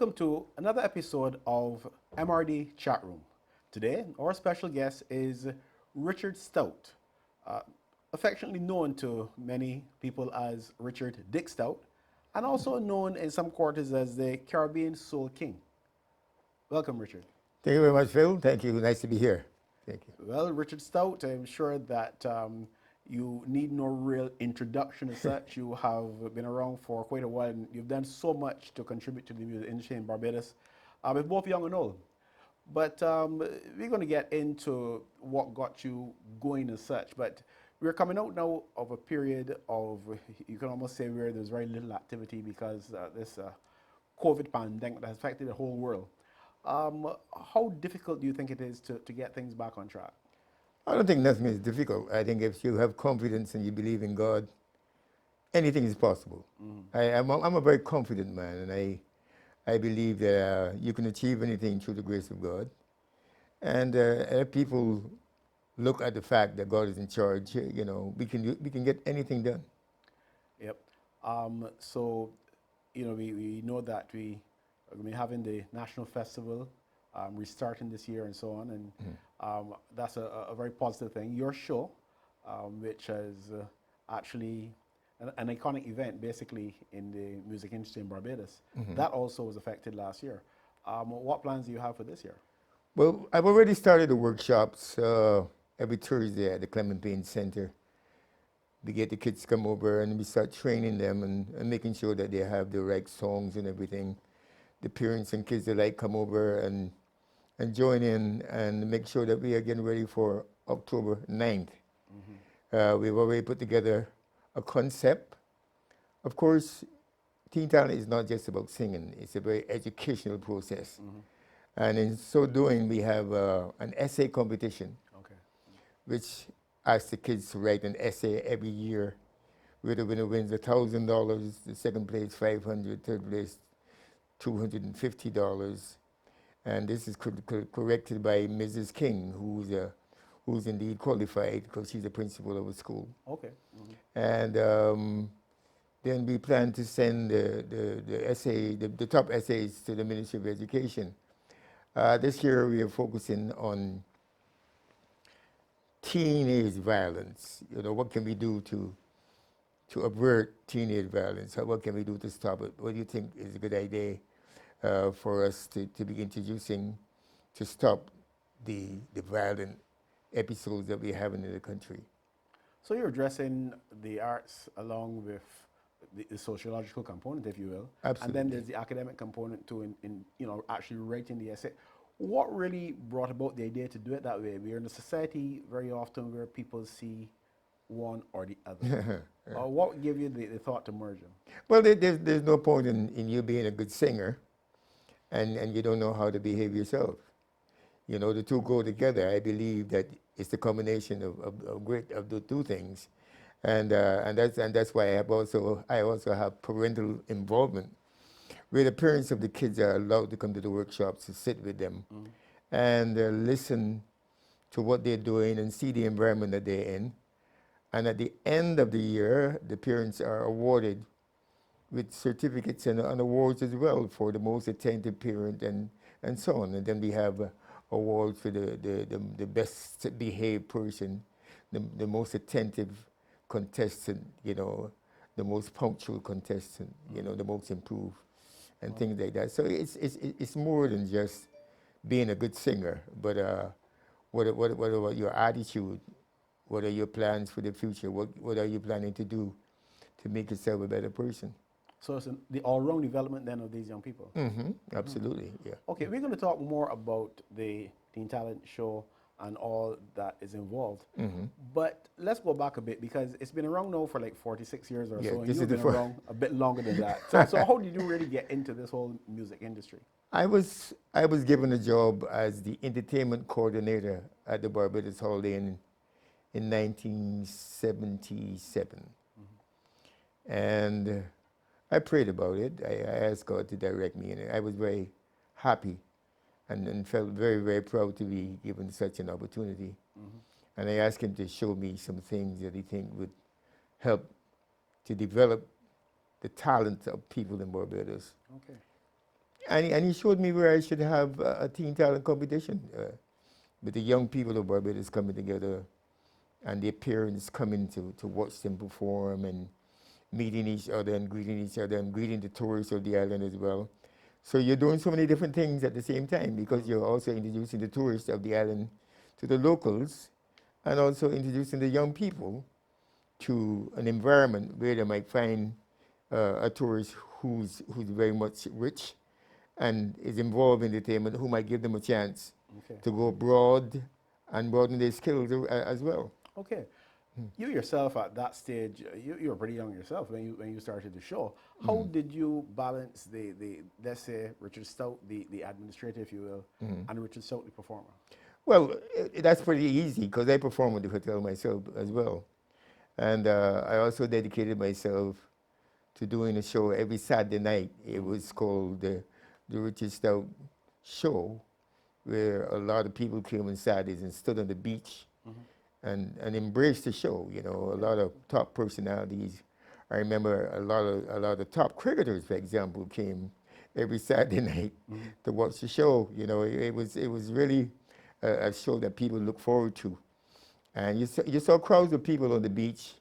Welcome to another episode of MRD Chatroom. Today, our special guest is Richard Stoute, uh, affectionately known to many people as Richard Dick Stoute, and also known in some quarters as the Caribbean Soul King. Welcome, Richard. Thank you very much, Phil. Thank you. Nice to be here. Thank you. Well, Richard Stoute, I'm sure that you need no real introduction as such. You have been around for quite a while, and you've done so much to contribute to the music industry in Barbados, with both young and old. But we're going to get into what got you going as such. But we're coming out now of a period of, you can almost say, where there's very little activity because this COVID pandemic that has affected the whole world. How difficult do you think it is to get things back on track? I don't think nothing is difficult. I think if you have confidence and you believe in God, anything is possible. I'm a very confident man, and I believe that you can achieve anything through the grace of God. And if people look at the fact that God is in charge, we can get anything done. Yep. So, we know that we are going to be having the National Festival restarting this year and so on, and that's a very positive thing. Your show, which is actually an iconic event basically in the music industry in Barbados, that also was affected last year. What plans do you have for this year? Well, I've already started the workshops every Thursday at the Clement Payne Center. We get the kids to come over and we start training them and making sure that they have the right songs and everything. The parents and kids alike come over and join in and make sure that we are getting ready for October 9th. We've already put together a concept. Of course, Teen Talent is not just about singing, it's a very educational process. And in so doing, we have an essay competition, which asks the kids to write an essay every year, where the winner wins $1,000, the second place $500, third place $250. And this is corrected by Mrs. King, who's indeed qualified because she's the principal of a school. Okay. And then we plan to send the top essays to the Ministry of Education. This year we are focusing on teenage violence. What can we do to avert teenage violence? What can we do to stop it? What do you think is a good idea for us to be introducing to stop the violent episodes that we're having in the country? So you're addressing the arts along with the sociological component, if you will. Absolutely. And then there's the academic component too in actually writing the essay. What really brought about the idea to do it that way? We're in a society very often where people see one or the other. What gave you the thought to merge them? Well, there's no point in you being a good singer and you don't know how to behave yourself. The two go together. I believe that it's the combination of the two things, and that's why I also have parental involvement, where the parents of the kids are allowed to come to the workshops to sit with them and listen to what they're doing and see the environment that they're in. And at the end of the year, the parents are awarded with certificates and awards as well for the most attentive parent and so on. And then we have awards for the best behaved person, the most attentive contestant, the most punctual contestant, the most improved, and things like that. So it's more than just being a good singer, but what about your attitude? What are your plans for the future? What are you planning to do to make yourself a better person? So it's the all-round development then of these young people. Absolutely, yeah. Okay, we're going to talk more about the Teen Talent show and all that is involved. But let's go back a bit because it's been around now for like 46 years or so, and you've been around a bit longer than that. So how did you really get into this whole music industry? I was given a job as the entertainment coordinator at the Barbados Holiday Inn in 1977. And I prayed about it. I asked God to direct me, and I was very happy and felt very, very proud to be given such an opportunity. And I asked him to show me some things that he think would help to develop the talent of people in Barbados. Okay. And he showed me where I should have a teen talent competition with the young people of Barbados coming together and their parents coming to watch them perform and meeting each other and greeting each other and greeting the tourists of the island as well. So you're doing so many different things at the same time because you're also introducing the tourists of the island to the locals and also introducing the young people to an environment where they might find a tourist who's very much rich and is involved in entertainment, who might give them a chance Okay. to go abroad and broaden their skills as well. Okay. You yourself at that stage, you were pretty young yourself when you started the show. How did you balance the let's say Richard Stoute, the administrator, if you will, and Richard Stoute, the performer? Well, that's pretty easy because I perform with the hotel myself as well. And I also dedicated myself to doing a show every Saturday night. It was called the Richard Stoute Show, where a lot of people came on Saturdays and stood on the beach and embraced the show. You know, a lot of top personalities. I remember a lot of top cricketers, for example, came every Saturday night to watch the show. You know, it was really a show that people look forward to. And you saw crowds of people on the beach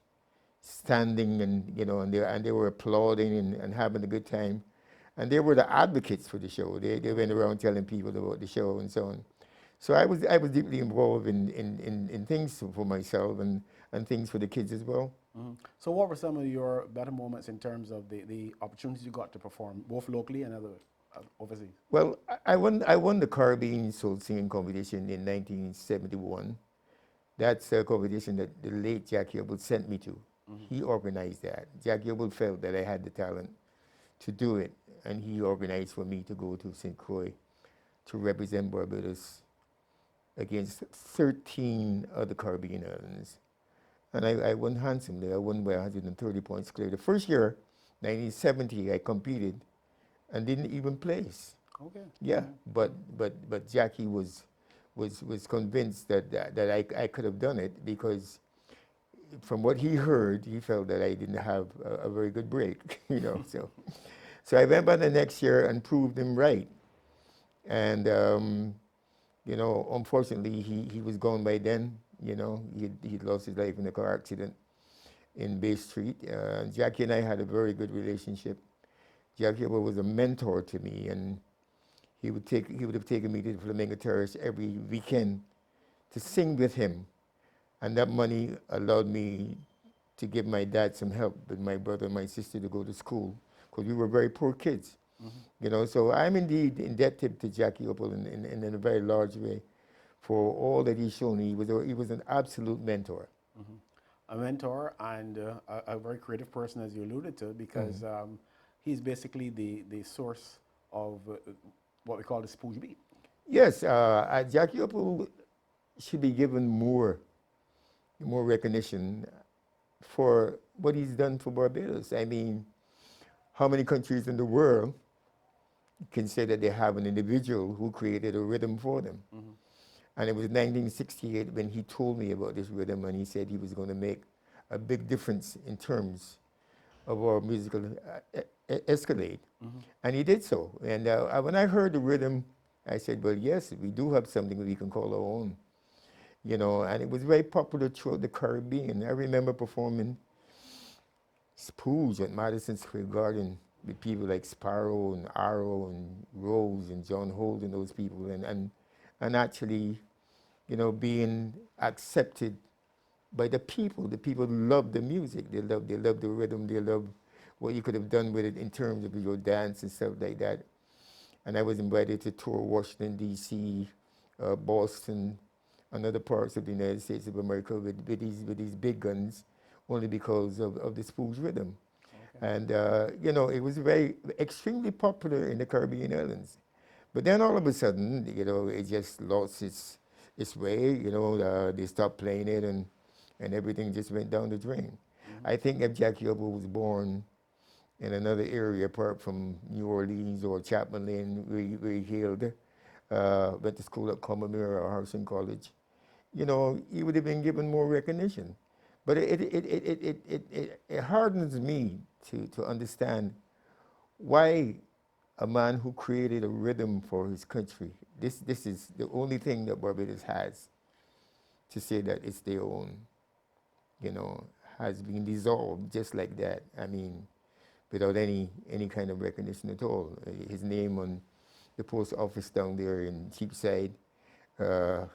standing and, you know, and they were applauding and having a good time. And they were the advocates for the show. They went around telling people about the show and so on. So I was deeply involved in things for myself and things for the kids as well. So what were some of your better moments in terms of the opportunities you got to perform, both locally and overseas? Well, I won the Caribbean Soul Singing Competition in 1971. That's a competition that the late Jackie Hubble sent me to. He organized that. Jackie Hubble felt that I had the talent to do it, and he organized for me to go to St. Croix to represent Barbados against 13 other Caribbean islands. And I won handsomely. I won by 130 points clear. The first year, 1970, I competed and didn't even place. Okay. Yeah, but Jackie was convinced that I could have done it because from what he heard, he felt that I didn't have a very good break, you know. So I went back the next year and proved him right. And you know, unfortunately, he was gone by then. You know, he'd lost his life in a car accident in Bay Street. Jackie and I had a very good relationship. Jackie was a mentor to me, and he would have taken me to the Flamingo Terrace every weekend to sing with him. And that money allowed me to give my dad some help with my brother and my sister to go to school, because we were very poor kids. You know, so I'm indeed indebted to Jackie Hubble in a very large way for all that he's shown me. He was an absolute mentor. A mentor and a very creative person, as you alluded to, because he's basically the source of what we call the spooge beat. Yes, Jackie Hubble should be given more recognition for what he's done for Barbados. I mean, how many countries in the world can say that they have an individual who created a rhythm for them? And it was 1968 when he told me about this rhythm, and he said he was going to make a big difference in terms of our musical escalade. And he did so. And when I heard the rhythm, I said, well, yes, we do have something we can call our own. You know, and it was very popular throughout the Caribbean. I remember performing Spooge at Madison Square Garden with people like Sparrow and Arrow and Rose and John Holt and those people, and actually, you know, being accepted by the people. The people loved the music. They loved the rhythm. They loved what you could have done with it in terms of your dance and stuff like that. And I was invited to tour Washington, D.C., Boston, and other parts of the United States of America with these big guns, only because of the Spooge rhythm. Okay. And, you know, it was extremely popular in the Caribbean islands. But then all of a sudden, you know, it just lost its way. You know, they stopped playing it, and everything just went down the drain. I think if Jackie Hubble was born in another area apart from New Orleans or Chapman Lane, where he hailed, went to school at Combermere or Harrison College, you know, he would have been given more recognition. But it hardens me to understand why a man who created a rhythm for his country. This is the only thing that Barbados has to say that it's their own, you know, has been dissolved just like that. I mean, without any kind of recognition at all. His name on the post office down there in Cheapside. Uh,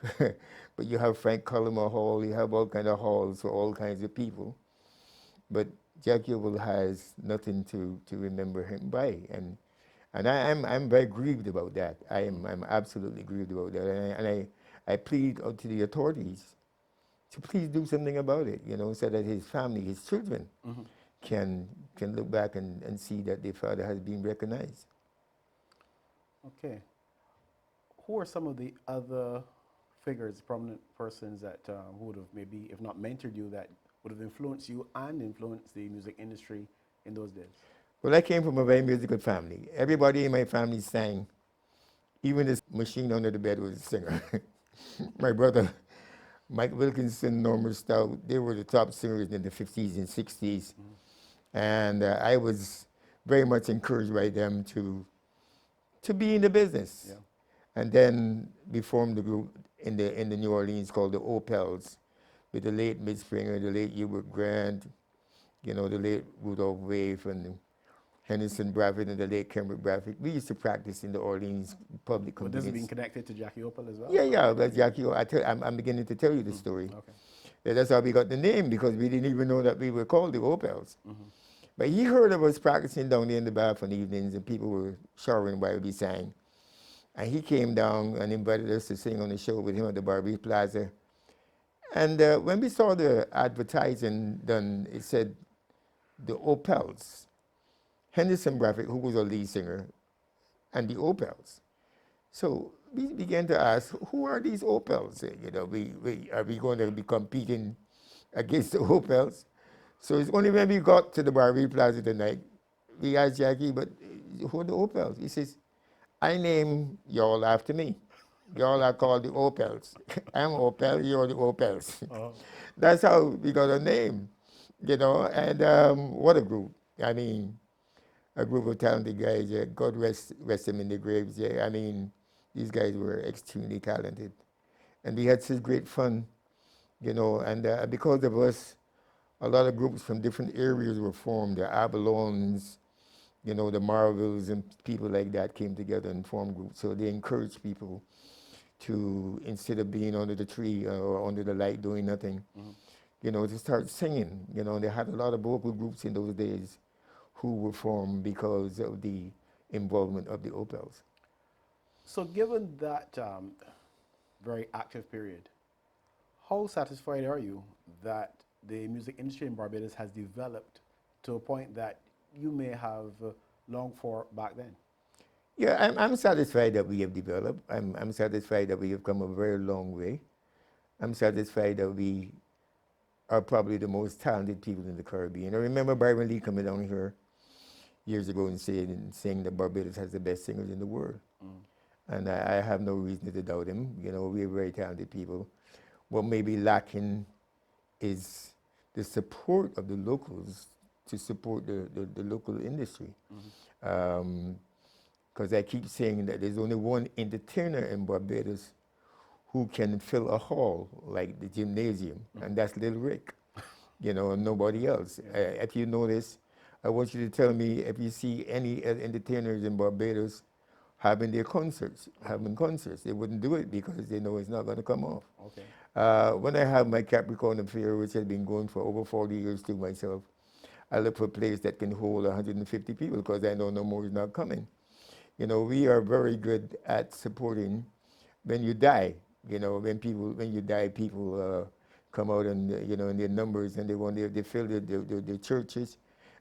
but you have Frank Cullimer Hall, you have all kind of halls for all kinds of people. But Jackie Opel has nothing to remember him by. And I'm very grieved about that. I'm absolutely grieved about that. I plead to the authorities to please do something about it, you know, so that his family, his children, can look back and see that their father has been recognized. Okay. Who are some of the other figures, prominent persons that who would have maybe, if not mentored you, that would have influenced you and influenced the music industry in those days? Well, I came from a very musical family. Everybody in my family sang. Even this machine under the bed was a singer. My brother, Mike Wilkinson, Norman Stout, they were the top singers in the 50s and 60s. And I was very much encouraged by them to be in the business. Yeah. And then we formed the group in the New Orleans called the Opels, with the late Mid Springer, the late Hubert Grant, you know, the late Rudolph Wave, and Henderson Bradford, and the late Kendrick Bradford. We used to practice in the Orleans public Would this have convenience. been connected to Jackie Opel as well? Yeah, that's Jackie. I'm beginning to tell you the story. Okay. That's how we got the name, because we didn't even know that we were called the Opels. But he heard of us practicing down there in the bar on evenings, and people were showering while we sang. And he came down and invited us to sing on the show with him at the Barbie Plaza. And when we saw the advertising done, it said the Opels. Henderson Bradford, who was our lead singer, and the Opels. So we began to ask, who are these Opels? You know, are we going to be competing against the Opels? So it's only when we got to the Barbie Plaza tonight, we asked Jackie, but who are the Opels? He says, I name y'all after me. Y'all are called the Opels. I'm Opel, you're the Opels. That's how we got a name, you know, and what a group. I mean, a group of talented guys. God rest them in their graves. I mean, these guys were extremely talented. And we had such great fun, you know, and because of us, a lot of groups from different areas were formed. The Avalons, you know, the Marvels and people like that came together and formed groups. So they encouraged people to, instead of being under the tree or under the light doing nothing, you know, to start singing. You know, they had a lot of vocal groups in those days who were formed because of the involvement of the Opels. So given that very active period, how satisfied are you that the music industry in Barbados has developed to a point that you may have longed for back then? Yeah, I'm satisfied that we have developed. I'm satisfied that we have come a very long way. I'm satisfied that we are probably the most talented people in the Caribbean. I remember Byron Lee coming down here years ago and saying that Barbados has the best singers in the world. And I have no reason to doubt him. You know, we're very talented people. What may be lacking is the support of the locals to support the local industry. Because I keep saying that there's only one entertainer in Barbados who can fill a hall like the gymnasium, and that's Little Rick, you know, and nobody else. If you notice, I want you to tell me if you see any entertainers in Barbados having concerts. They wouldn't do it because they know it's not going to come off. Okay. When I have my Capricorn affair, which has been going for over 40 years to myself, I look for a place that can hold 150 people because I know no more is not coming. You know, we are very good at supporting when you die. You know, when you die, people come out and, you know, in their numbers, and they fill the churches.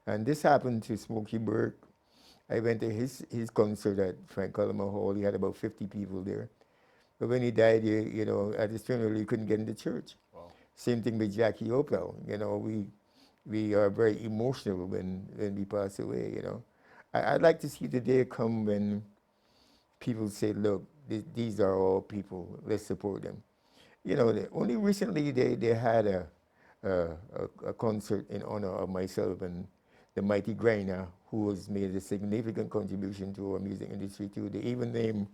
And this happened to Smokey Burke. I went to his concert at Frank Cullimer Hall. He had about 50 people there. But when he died, you know, at his funeral, he couldn't get into church. Wow. Same thing with Jackie Opel. You know, we are very emotional when we pass away, you know. I'd like to see the day come when people say, look, these are all people, let's support them. You know, only recently they had a concert in honor of myself and the mighty Griner, who has made a significant contribution to our music industry too. They even named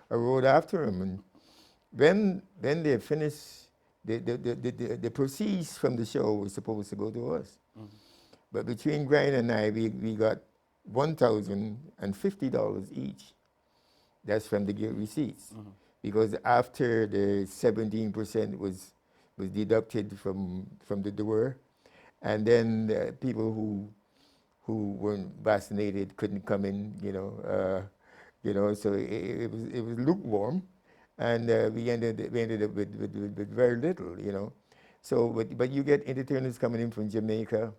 a road after him. And when they finished, the proceeds from the show was supposed to go to us. But between Griner and I, we got $1,050 each. That's from the gift receipts. Because after the 17% was deducted from the door, and then the people who weren't vaccinated couldn't come in, so it was lukewarm, and we ended up with very little, So, but you get entertainers coming in from Jamaica,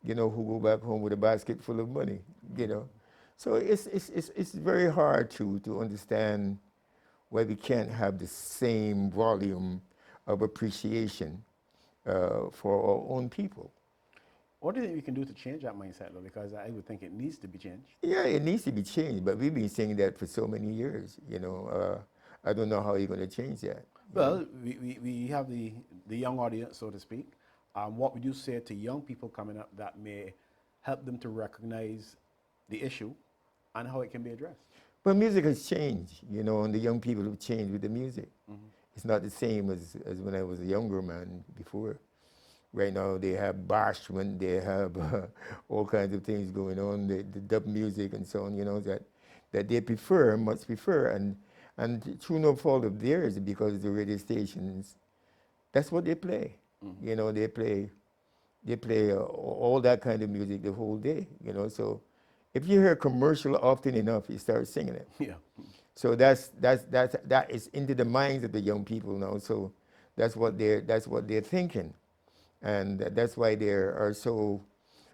who go back home with a basket full of money, So it's very hard to understand why we can't have the same volume of appreciation for our own people. What do you think we can do to change that mindset, though? Because I would think it needs to be changed. Yeah, it needs to be changed, but we've been saying that for so many years, I don't know how you're going to change that. Well, we have the young audience, so to speak. What would you say to young people coming up that may help them to recognize the issue and how it can be addressed? Well, music has changed, and the young people have changed with the music. It's not the same as when I was a younger man before. Right now they have bashment, they have all kinds of things going on, the dub music and so on, that they much prefer, and through no fault of theirs, because the radio stations, that's what they play. They play all that kind of music the whole day, so if you hear a commercial often enough, you start singing it. Yeah. So that is into the minds of the young people now. So that's what they're thinking, and that's why they are so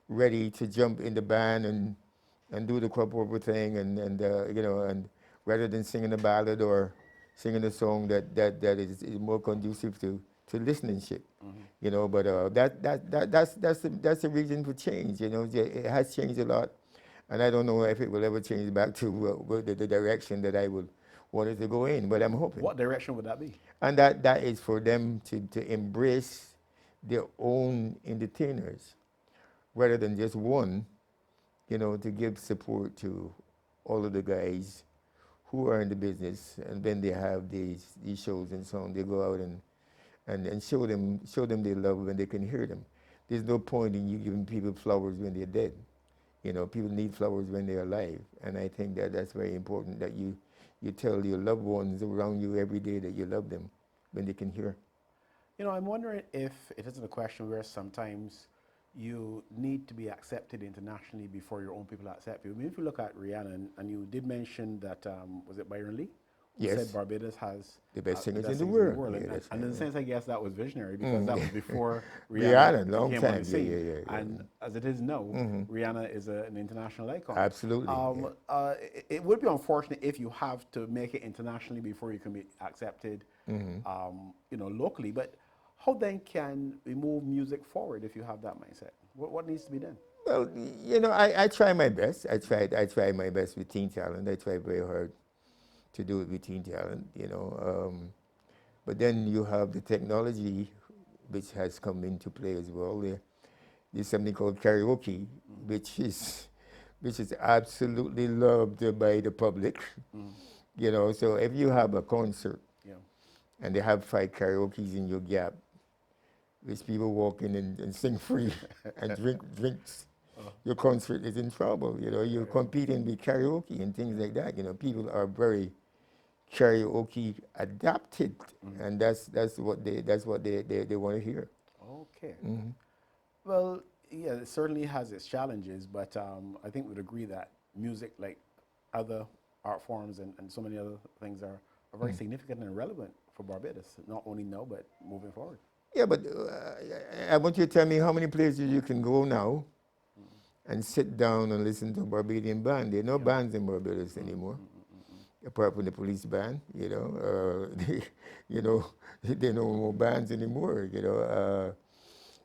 ready to jump in the band and do the crop over thing, and rather than singing a ballad or singing a song that is more conducive to listenership, But that's the reason for change. It has changed a lot. And I don't know if it will ever change back to the direction that I would want it to go in, but I'm hoping. What direction would that be? And that is for them to embrace their own entertainers, rather than just one, to give support to all of the guys who are in the business, and when they have these shows and so on, they go out and show them their love when they can hear them. There's no point in you giving people flowers when they're dead. People need flowers when they're alive, and I think that's very important, that you tell your loved ones around you every day that you love them when they can hear. I'm wondering if it isn't a question where sometimes you need to be accepted internationally before your own people accept you. I mean, if you look at Rihanna, and you did mention that, was it Byron Lee? Who Yes. said Barbados has The best singers in the world. world. Yeah, And in a sense, I guess that was visionary, because that was before Rihanna, Rihanna long came on time. the scene. Yeah. And as it is now, Rihanna is an international icon. Absolutely. It would be unfortunate if you have to make it internationally before you can be accepted, locally. But how then can we move music forward if you have that mindset? What needs to be done? Well, I try my best. I try my best with Teen Talent. I try very hard to do it with Teen Talent, But then you have the technology, which has come into play as well. There's something called karaoke, which is absolutely loved by the public. So if you have a concert, and they have 5 karaokes in your gap, which people walk in and sing free and drink drinks, your concert is in trouble. You're competing with karaoke and things like that. People are very karaoke adapted, and that's what they want to hear. Okay. Well, yeah, it certainly has its challenges, but I think we'd agree that music, like other art forms and so many other things, are very significant and relevant for Barbados, not only now, but moving forward. Yeah, but I want you to tell me how many places you can go now and sit down and listen to a Barbadian band. There are no bands in Barbados anymore, apart from the police band. There are no more bands anymore.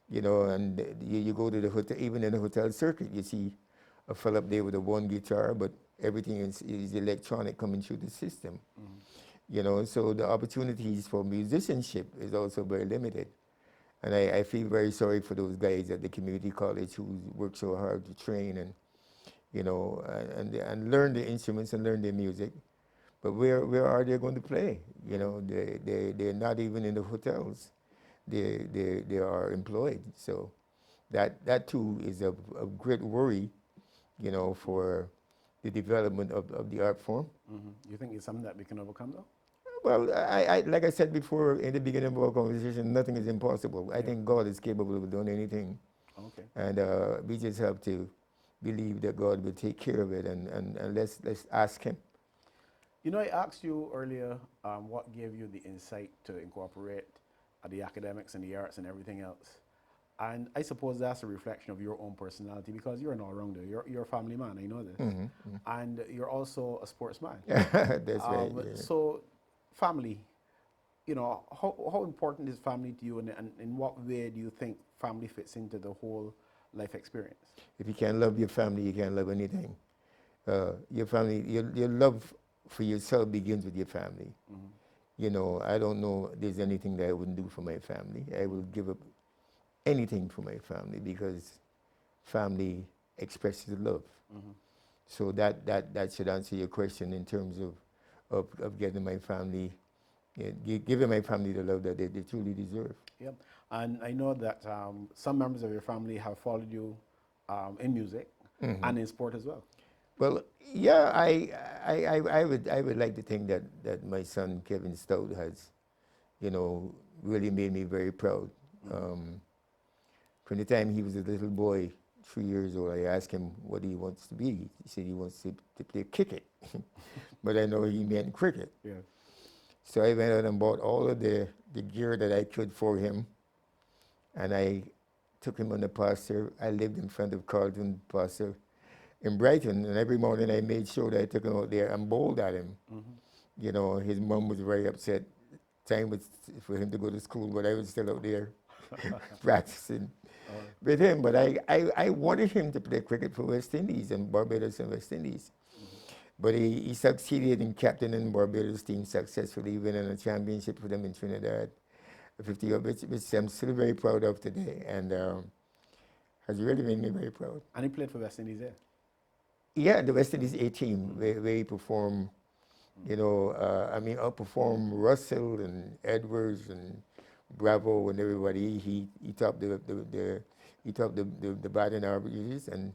And you go to the hotel, even in the hotel circuit, you see a fella up there with a one guitar, but everything is electronic coming through the system. So the opportunities for musicianship is also very limited. And I feel very sorry for those guys at the community college who work so hard to train and, you know, and learn the instruments and learn the music. But where are they going to play? You know, they're not even in the hotels. They are employed. So that too is a great worry, you know, for the development of the art form. You think it's something that we can overcome, though? Well, like I said before in the beginning of our conversation, nothing is impossible. I think God is capable of doing anything. Okay. And we just have to believe that God will take care of it, and let's ask Him. You know, I asked you earlier what gave you the insight to incorporate the academics and the arts and everything else. And I suppose that's a reflection of your own personality because you're an all-rounder. You're a family man, I know this. And you're also a sportsman. That's right. Yeah. So, family, you know, how important is family to you, and in what way do you think family fits into the whole life experience? If you can't love your family, you can't love anything. Your family, your love for yourself begins with your family. You know, I don't know there's anything that I wouldn't do for my family. I will give up anything for my family because family expresses love. So that should answer your question in terms of getting my family, giving my family the love that they truly deserve. Yep. And I know that some members of your family have followed you in music and in sport as well. Well, yeah, I would like to think that my son Kevin Stoute has, you know, really made me very proud. From the time he was a little boy, 3 years old, I asked him what he wants to be. He said he wants to play cricket, but I know he meant cricket. Yeah. So I went out and bought all of the gear that I could for him, and I took him on the pasture. I lived in front of Carlton Pasture in Brighton, and every morning I made sure that I took him out there and bowled at him. You know, his mom was very upset. Time was for him to go to school, but I was still out there practicing with him. But I wanted him to play cricket for West Indies and Barbados and West Indies. But he succeeded in captaining Barbados team successfully, winning a championship for them in Trinidad, 50 of which I'm still very proud of today, and has really made me very proud. And he played for West Indies there? Yeah, the West Indies A team, where he performed, you know, outperformed Russell and Edwards and Bravo and everybody. He topped the batting averages, and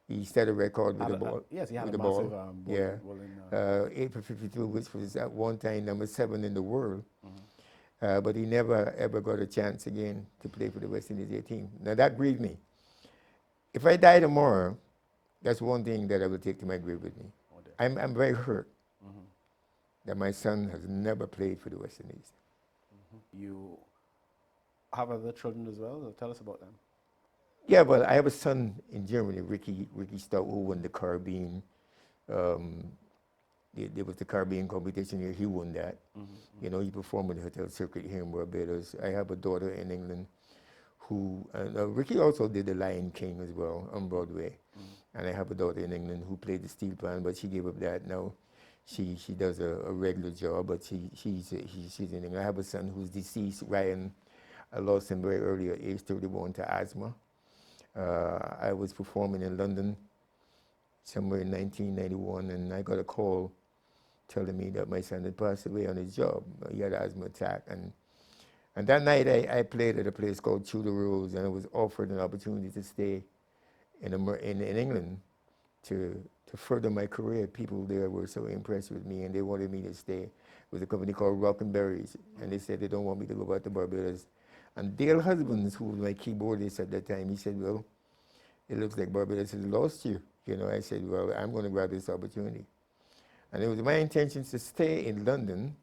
he set a record with the ball. Yes, he had with a the massive ball. bowling. 8 for 52, which was at one time number 7 in the world. But he never ever got a chance again to play for the West Indies A team. Now that grieved me. If I die tomorrow, that's one thing that I will take to my grave with me. I'm very hurt that my son has never played for the West Indies. You have other children as well? Tell us about them. Yeah, well, I have a son in Germany, Ricky Stoute, who won the Caribbean. There was the Caribbean competition here. He won that. You know, he performed in the hotel circuit here in Barbados. I have a daughter in England who, Ricky also did The Lion King as well on Broadway. And I have a daughter in England who played the steel pan, but she gave up that now. She does a regular job, but she's in England. I have a son who's deceased, Ryan. I lost him very early at age 31 to asthma. I was performing in London somewhere in 1991, and I got a call telling me that my son had passed away on his job. He had an asthma attack, and that night I played at a place called Tudor Rose, and I was offered an opportunity to stay in England to further my career. People there were so impressed with me, and they wanted me to stay with a company called Rock and Berries, and they said they don't want me to go back to Barbados. And Dale Husbands, who was my keyboardist at that time, he said, well, it looks like Barbados has lost you. You know, I said, well, I'm going to grab this opportunity. And it was my intention to stay in London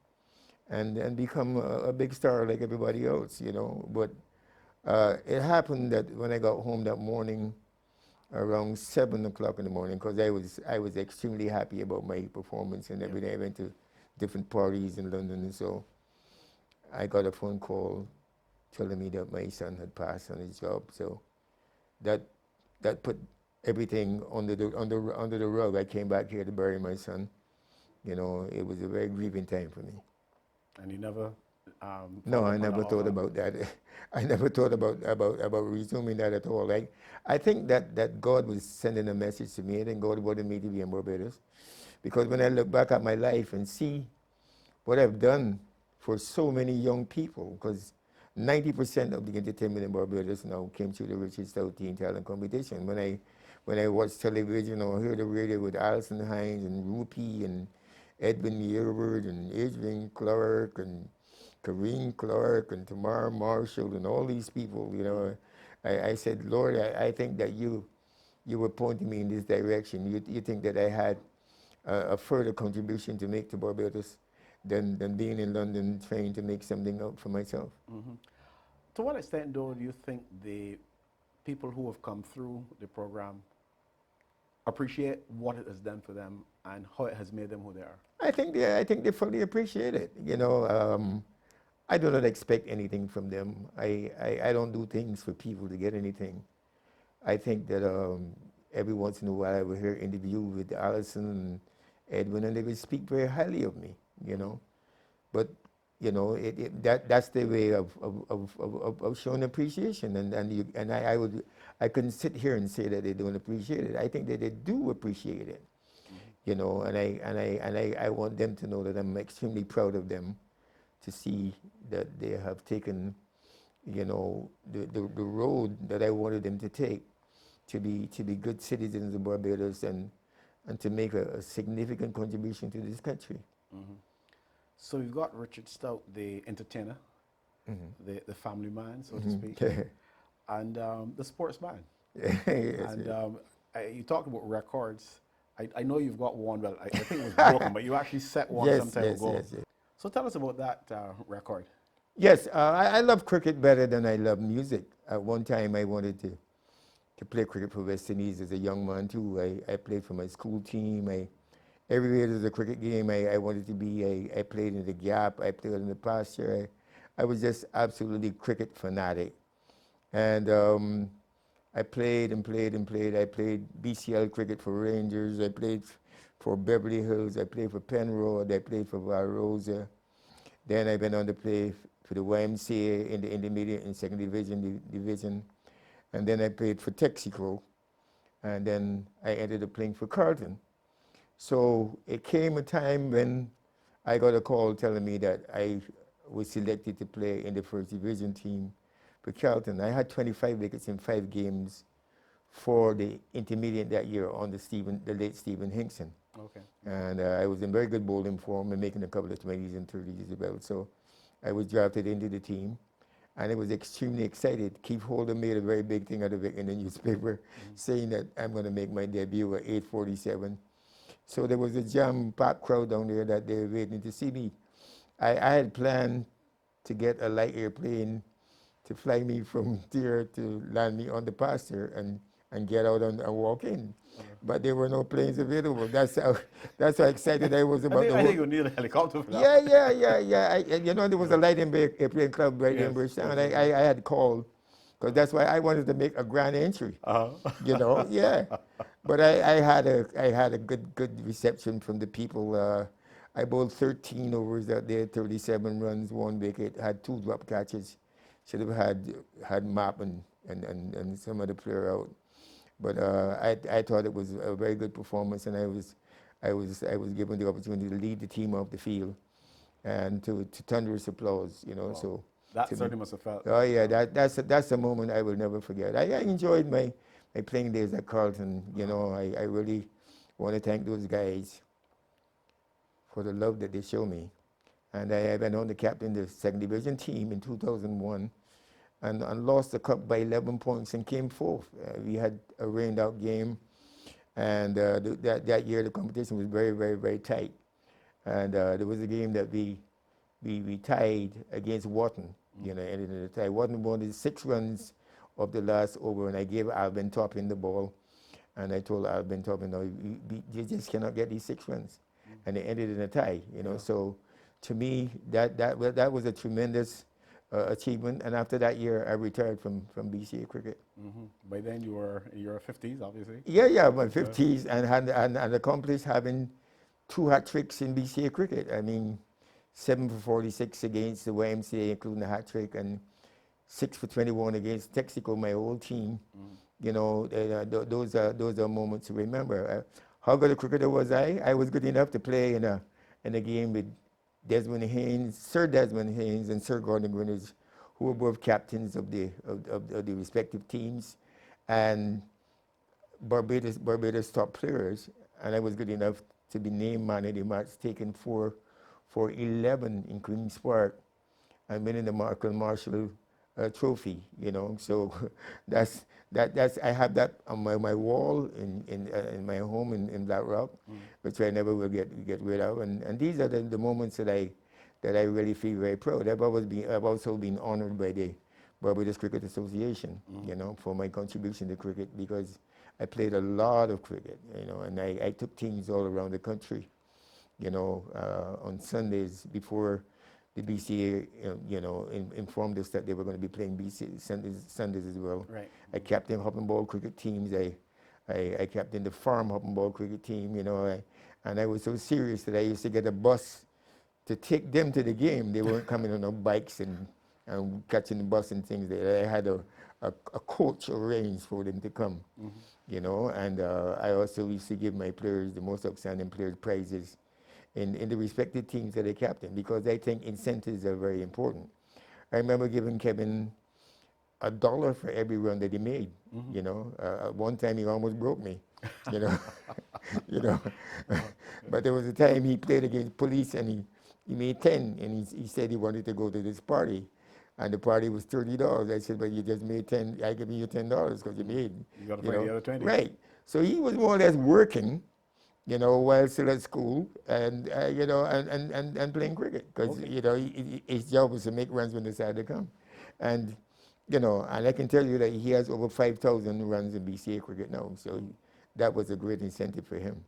and become a big star like everybody else, you know. But it happened that when I got home that morning, around 7 o'clock in the morning, because I was extremely happy about my performance and everything. I went to different parties in London, and so I got a phone call telling me that my son had passed on his job. So that put everything under the rug. I came back here to bury my son. You know, it was a very grieving time for me. And you never No, I on the never thought offer? about that. I never thought about resuming that at all. I think that God was sending a message to me. I think God wanted me to be in Barbados. Because when I look back at my life and see what I've done for so many young people, because 90% of the entertainment in Barbados now came through the Richard Stoute Teen Talent Competition. When I watch television or hear the radio with Alison Hines and Rupee and Edwin Yearwood and Adrian Clark and Kareem Clark and Tamar Marshall and all these people, you know, I said, Lord, I think that you were pointing me in this direction. You think that I had a further contribution to make to Barbados than being in London trying to make something out for myself. Mm-hmm. To what extent, though, do you think the people who have come through the program appreciate what it has done for them and how it has made them who they are? I think they fully appreciate it. You know, I do not expect anything from them. I don't do things for people to get anything. I think that every once in a while I will hear interview with Alison and Edwin, and they will speak very highly of me. You know, but you know that's the way of showing appreciation, I couldn't sit here and say that they don't appreciate it. I think that they do appreciate it. You know, and I want them to know that I'm extremely proud of them, to see that they have taken, you know, the road that I wanted them to take, to be good citizens of Barbados and to make a significant contribution to this country. Mm-hmm. So you've got Richard Stoute, the entertainer, the family man, so to speak, and the sportsman. Yes, and you talked about records. I know you've got one, well, I think it was broken, but you actually set one some time ago. Yes. So tell us about that record. Yes, I love cricket better than I love music. At one time, I wanted to play cricket for West Indies as a young man too. I played for my school team. Everywhere there's a cricket game, I wanted to be. I played in the Gap. I played in the pasture. I was just absolutely cricket fanatic. And I played and played and played. I played BCL cricket for Rangers. I played for Beverly Hills. I played for Penrod. I played for Valrosa. Then I went on to play for the YMCA in the intermediate and second division. And then I played for Texaco. And then I ended up playing for Carlton. So it came a time when I got a call telling me that I was selected to play in the first division team for Carlton. I had 25 wickets in 5 games for the intermediate that year on the late Stephen Hinkson. Okay. And I was in very good bowling form and making a couple of 20s and 30s as well. So I was drafted into the team, and I was extremely excited. Keith Holder made a very big thing out of it in the newspaper, saying that I'm going to make my debut at 8:47. So there was a jam-packed crowd down there that they were waiting to see me. I had planned to get a light airplane to fly me from there to land me on the pasture and get out and walk in. But there were no planes available. That's how excited I was about I think you need a helicopter for that. Yeah. You know, there was a light airplane club right in Bridgetown. I had called, because that's why I wanted to make a grand entry. You know, yeah. But I had a good reception from the people. I bowled 13 overs out there, 37 runs, 1 wicket, had 2 drop catches. Should have had Map and some other player out. But I thought it was a very good performance, and I was given the opportunity to lead the team off the field, and to thunderous applause, you know. Wow. So that certainly must have felt. Oh yeah, that's a moment I will never forget. I enjoyed my playing days at Carlton. You know, I really want to thank those guys for the love that they show me. And I went on to captain the second division team in 2001. And lost the cup by 11 points and came fourth. We had a rained-out game, and that year the competition was very, very, very tight. And there was a game that we tied against Wharton. You know, ended in a tie. Wharton wanted 6 runs of the last over, and I gave Alvin Toppin the ball, and I told Alvin Toppin, "No, you just cannot get these 6 runs," and it ended in a tie. You know, yeah. So to me, that was a tremendous achievement, and after that year, I retired from BCA cricket. Mm-hmm. By then, you were in your 50s, obviously. Yeah, my 50s, and accomplished having 2 hat tricks in BCA cricket. I mean, 7 for 46 against the YMCA, including a hat trick, and 6 for 21 against Texaco, my old team. You know, those are moments to remember. How good a cricketer was I? I was good enough to play in a game with Desmond Haynes, Sir Desmond Haynes, and Sir Gordon Greenwich, who were both captains of the respective teams, and Barbados top players. And I was good enough to be named man of the match, taken for 11 in Queen's Park, and winning the Michael Marshall trophy. You know, so that's I have that on my wall in my home in Black Rock, which I never will get rid of. And these are the moments that I really feel very proud. I've also been honored by the Barbados Cricket Association, you know, for my contribution to cricket, because I played a lot of cricket, you know, and I took teams all around the country, you know, on Sundays before the BCA, you know, informed us that they were going to be playing BCA Sundays as well. Right. I captained hop and ball cricket teams. I captained the farm hop and ball cricket team, you know, and I was so serious that I used to get a bus to take them to the game. They weren't coming on no bikes and catching the bus and things. I had a coach arranged for them to come, you know, and I also used to give my players the most outstanding players prizes in the respective teams that they captain, because I think incentives are very important. I remember giving Kevin $1 for every run that he made. You know, one time he almost broke me. You know, you know. But there was a time he played against Police and he made 10, and he said he wanted to go to this party, and the party was $30. I said, but you just made 10. I give you $10 because you made. You got to pay the other 20. Right. So he was more or less working, you know, while still at school, and you know, and playing cricket, because you know his job was to make runs when they decided to come, and you know, and I can tell you that he has over 5,000 runs in BCA cricket now, so that was a great incentive for him.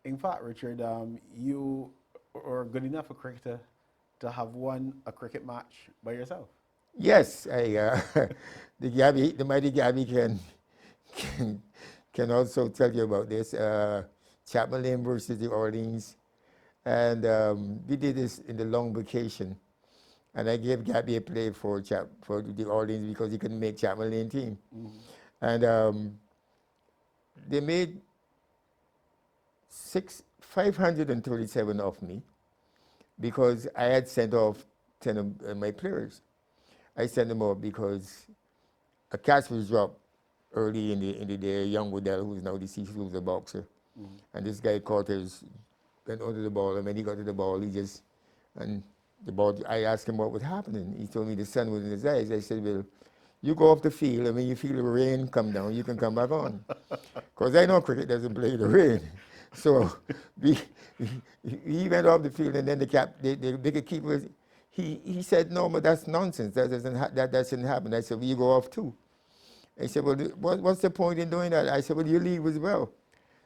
In fact, Richard, you are good enough a cricketer to have won a cricket match by yourself. Yes, the mighty Gabby can also tell you about this. Chapman Lane versus the Orleans, and we did this in the long vacation, and I gave Gabby a play for the Orleans because he couldn't make Chapman Lane team, and they made 537 of me because I had sent off 10 of my players. I sent them off because a catch was dropped early in the day. Young Woodell, who's now deceased, who was a boxer, and this guy caught went under the ball, and when he got to the ball, the ball. I asked him what was happening. He told me the sun was in his eyes. I said, well, you go off the field, and when you feel the rain come down, you can come back on. Because I know cricket doesn't play the rain. So he went off the field, and then the wicketkeeper, he said, no, but that's nonsense. That shouldn't happen. I said, well, you go off too. He said, well, what's the point in doing that? I said, well, you leave as well.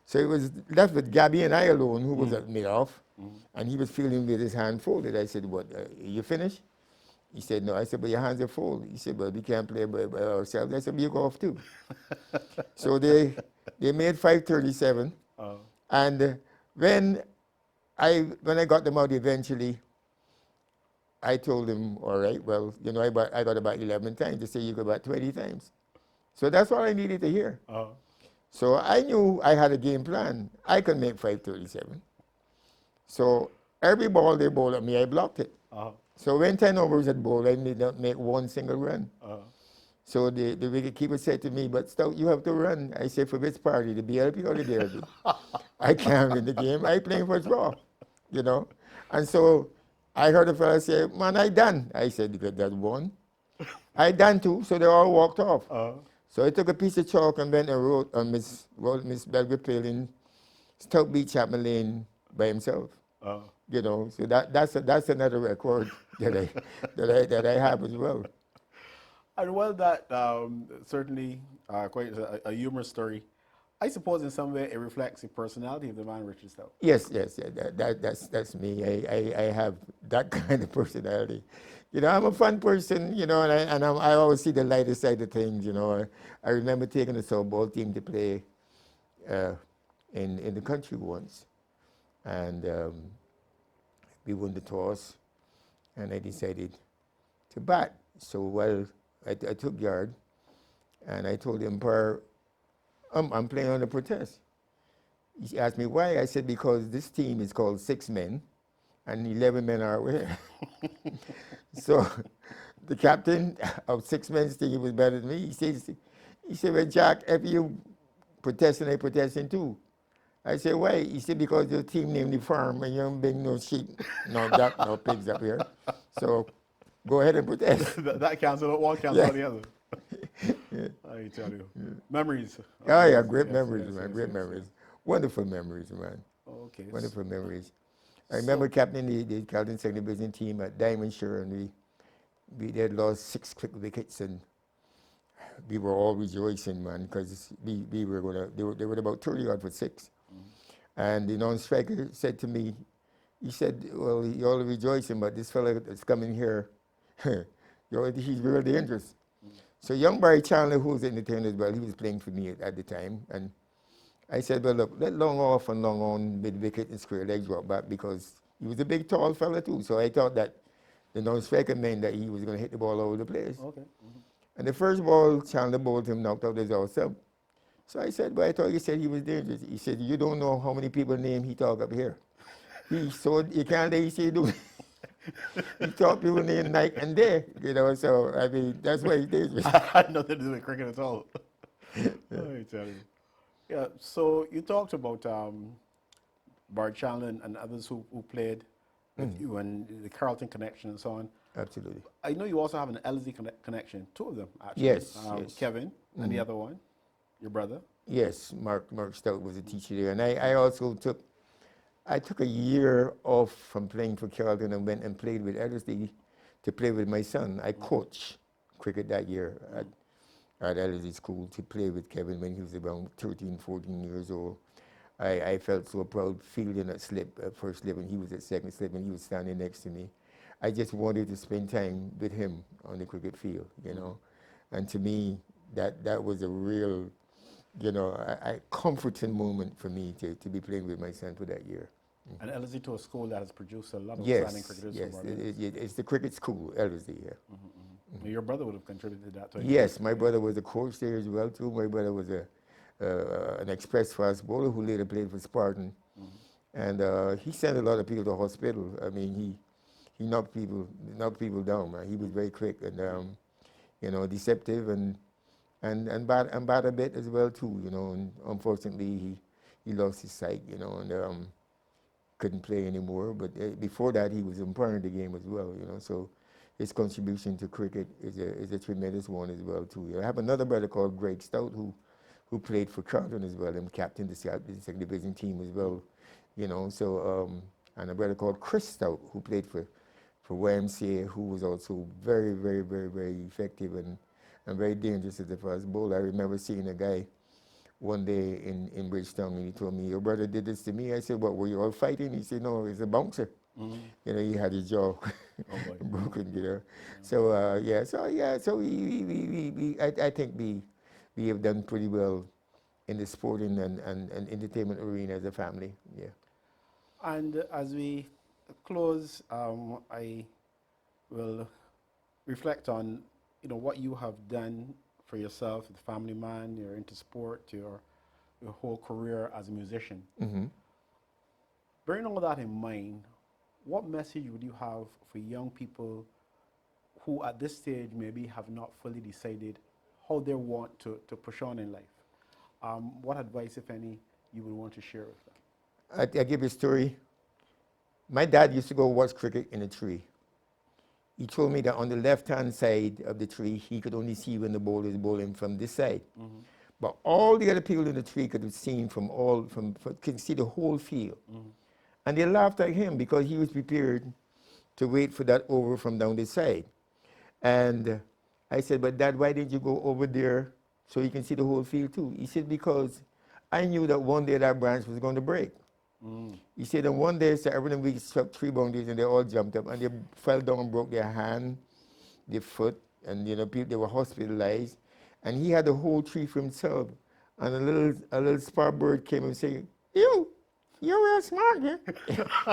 So it was left with Gabby and I alone, who was at mid-off, and he was feeling with his hand folded. I said, what, you finished? He said, no. I said, but your hands are full. He said, well, we can't play by ourselves. I said, well, you go off too. So they made 537. And when I got them out eventually, I told him, all right, well, you know, I got about 11 times. They say you got about 20 times. So that's all I needed to hear. So I knew I had a game plan. I could make 537. So every ball they bowled at me, I blocked it. So when 10 overs had bowled, I did not make one single run. So the wicketkeeper said to me, but Stoute, you have to run. I said, for which party, the BLP or the BLP? I can't win the game. I playing for draw, you know. And so I heard a fella say, man, I done. I said, because that's one. I done too, so they all walked off. So I took a piece of chalk and went and wrote on Miss Belgrade Palin, Stoute beat Chapman Lane by himself. You know, so that's another record that I have as well. And well, that certainly quite a humorous story. I suppose in some way it reflects the personality of the man, Richard Stoute. Yes, that's me. I have that kind of personality. You know, I'm a fun person, you know, and I always see the lighter side of things, you know. I remember taking the softball team to play in the country once. And we won the toss, and I decided to bat. So while I took yard, and I told the umpire, I'm playing on the protest. He asked me why. I said, because this team is called 6 men, and 11 men are aware. So the captain of 6 men's team was better than me. He said, well, Jack, if you protesting, I protesting too. I said, why? He said, because your team named the farm and you don't bring no sheep, no duck, no pigs up here. So go ahead and protest. that cancel out one, cancel out the other. I tell you. Memories. Oh, yeah, Yes, great yes, memories, yes, man, yes, great yes, memories. yes. Wonderful memories, man. Okay. Wonderful memories. I So- remember captaining the Carlton second division team at Diamondshire, and we had lost 6 quick wickets, and we were all rejoicing, man, because we were gonna, they were about 30 odd for 6. And the non-striker said to me, he said, well, you're all rejoicing, but this fella that's coming here, he's real dangerous. So young Barry Chandler, who was in the team as well, he was playing for me at the time. And I said, well, look, let long off and long on mid-wicket and square leg drop back, because he was a big, tall fella too. So I thought that the non-striker meant that he was going to hit the ball all over the place. Okay. And the first ball, Chandler bowled him, knocked out his out sub. So I said, but I thought you said he was dangerous. He said, you don't know how many people name he talk up here. You can't let you say do. He talk people name night and day, so I mean, that's why he's dangerous. Had nothing to do with cricket at all. I tell you. Yeah, so you talked about Bart Chandler and others who played with you and the Carlton connection and so on. Absolutely. I know you also have an LZ connection, 2 of them actually. Yes, yes. Kevin and the other one, your brother. Yes, Mark Stoute was a teacher there. And I also took a year off from playing for Carlton and went and played with Ellerslie to play with my son. I coached cricket that year at Ellerslie School to play with Kevin when he was around 13, 14 years old. I felt so proud fielding at slip, first slip, and he was at second slip, and he was standing next to me. I just wanted to spend time with him on the cricket field, And to me, that was a real, a comforting moment for me to be playing with my son for that year. And Ellerslie to a school that has produced a lot of outstanding cricketers. Yes, it's the cricket school, Ellerslie, yeah. Your brother would have contributed to that. Yes, my brother was a coach there as well too. My brother was an express fast bowler who later played for Spartan, and he sent a lot of people to hospital. I mean, he knocked people down, man. He was very quick and deceptive and bad a bit as well too. And unfortunately he lost his sight, and couldn't play anymore. But before that, he was umpiring the game as well, So his contribution to cricket is a tremendous one as well too. I have another brother called Greg Stoute who played for Carlton as well and captained the second division team as well, So and a brother called Chris Stoute who played for YMCA, who was also very, very, very, very effective and very dangerous as a fast bowler. I remember seeing a guy one day in Bridgetown, and he told me, your brother did this to me. I said, what, were you all fighting? He said, no, it's a bouncer. He had his jaw broken, So, I think we have done pretty well in the sporting and entertainment arena as a family, yeah. And as we close, I will reflect on, what you have done for yourself, the family man, you're into sport, your whole career as a musician. Bearing all that in mind, what message would you have for young people who at this stage maybe have not fully decided how they want to push on in life? What advice, if any, you would want to share with them? I'll give you a story. My dad used to go watch cricket in a tree. He told me that on the left-hand side of the tree, he could only see when the bowler is bowling from this side. But all the other people in the tree could have seen could see the whole field. And they laughed at him because he was prepared to wait for that over from down this side. And I said, but Dad, why didn't you go over there so you can see the whole field too? He said, because I knew that one day that branch was going to break. He said, and one day, so everything we struck 3 boundaries and they all jumped up and they fell down and broke their hand, their foot, and people, they were hospitalized. And he had the whole tree for himself. And a little spar bird came and said, ew, you're real smart, yeah.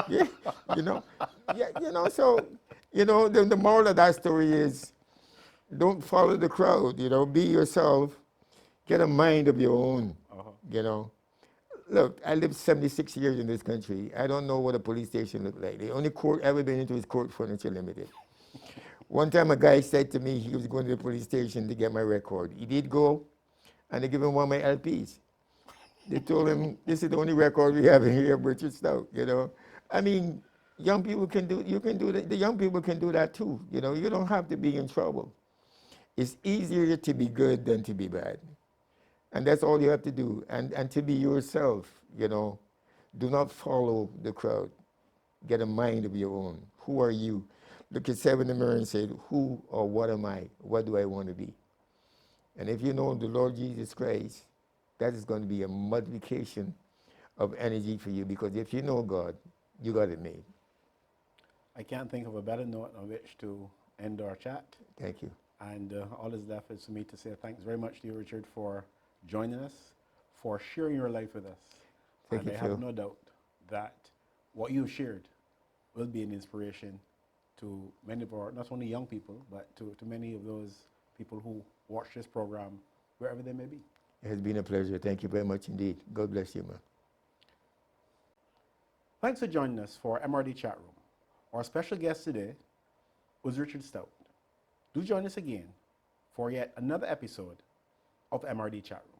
Yeah, you know, so, the moral of that story is don't follow the crowd, be yourself, get a mind of your own, Uh-huh. you know. Look, I lived 76 years in this country. I don't know what a police station looked like. The only court I've ever been into is Court Furniture Limited. One time a guy said to me he was going to the police station to get my record. He did go, and they gave him one of my LPs. They told him, this is the only record we have in here of Richard Stoute, I mean, young people can do, you can do that, the young people can do that too, you don't have to be in trouble. It's easier to be good than to be bad. And that's all you have to do. And to be yourself, do not follow the crowd. Get a mind of your own. Who are you? Look yourself in the mirror and say, who or what am I? What do I want to be? And if you know the Lord Jesus Christ, that is going to be a multiplication of energy for you, because if you know God, you got it made. I can't think of a better note on which to end our chat. Thank you. And all is left is for me to say thanks very much to you, Richard, for joining us, for sharing your life with us. Thank and you, I Phil. have no doubt that what you've shared will be an inspiration to many of our, not only young people, but to many of those people who watch this program, wherever they may be. It has been a pleasure. Thank you very much indeed. God bless you, man. Thanks for joining us for MRD Chatroom. Our special guest today was Richard Stoute. Do join us again for yet another episode of MRD Chatroom.